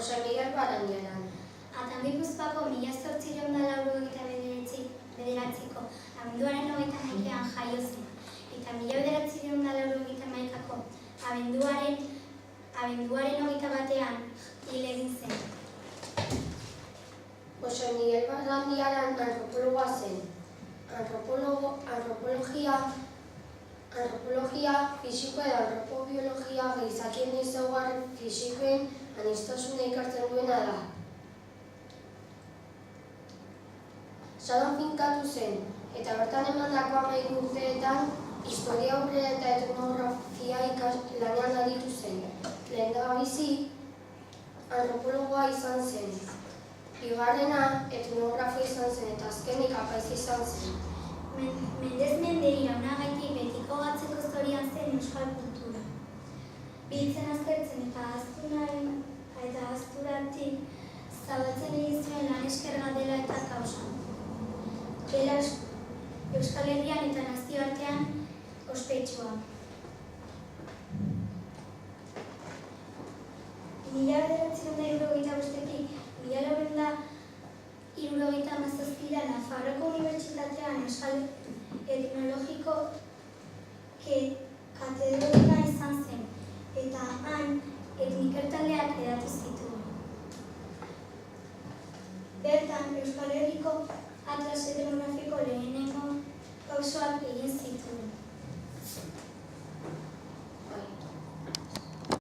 Jose Miguel Barandiaran. Atan Gipuzkoako 1899ko abenduaren 21an jaio zen, eta 1991ko abenduaren 21an hil egin zen. Jose Miguel Barandiaran antropologoa zen. Antropologia fisiko eta antropobiologia gizakien ezaugarri fisikoen aniztasuna ikertzen duena da. Sadon finkatu zen, eta bertan emandako 13 urteetan historia aurrera eta etnografia lanean aritu zen. Lehendabizi antropologoa izan zen. Bigarrena etnografia izan zen eta azkenik apaiz izan zen. Mendez mende iraunagatik betiko gatzeko zorian zen euskal kultura. Biltzen aztertzen eta azturatik zabaltzen egin zuen lan eskerga dela eta kausa. Dela Euskal Herrian eta nazioartean ospetsua. 1975-tik 1977 Nafarroako Unibertsitatean Euskal Etnologiko katedraduna izan zen, eta han etnikertaldeak hedatu zituen. Bertan Euskal Herriko atlas etnografiko lehenengo pausoak egin zituen.